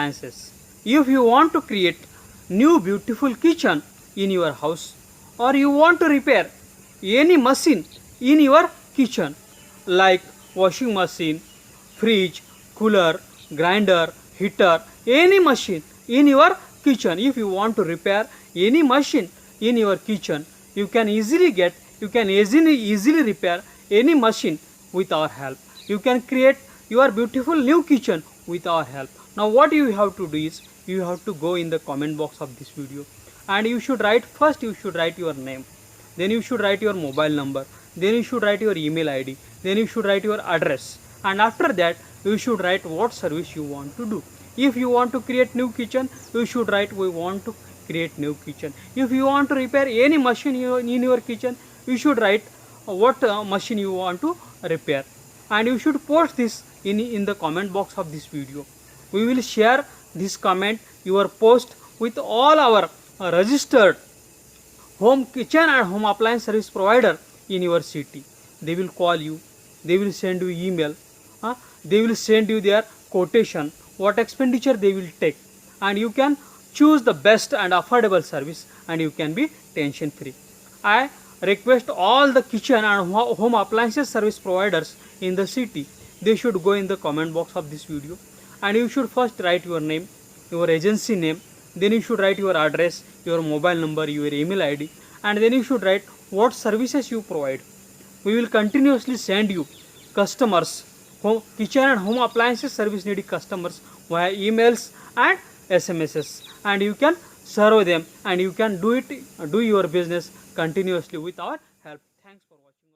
appliances. If you want to create new beautiful kitchen in your house, or you want to repair any machine in your kitchen like washing machine, fridge, cooler, grinder, heater, any machine in your kitchen, if you want to repair any machine in your kitchen, you can easily repair any machine with our help. You can create your beautiful new kitchen with our help. Now what you have to do is, you have to go in the comment box of this video, and you should write your name, then you should write your mobile number, then you should write your email id, then you should write your address, and after that you should write what service you want to do. If you want to create new kitchen, you should write we want to create new kitchen. If you want to repair any machine in your kitchen, you should write what machine you want to repair, and you should post this in the comment box of this video. We will share this comment, your post, with all our registered home kitchen and home appliance service provider in your city. They will call you, they will send you email, they will send you their quotation, what expenditure they will take, and you can choose the best and affordable service, and you can be tension free. I request all the kitchen and home appliances service providers in the city, they should go in the comment box of this video, and you should first write your name, your agency name, then you should write your address, your mobile number, your email id, and then you should write what services you provide. We will continuously send you customers, kitchen and home appliances service needy customers via emails and SMSs, and you can serve them, and you can do your business continuously with our help. Thanks for watching.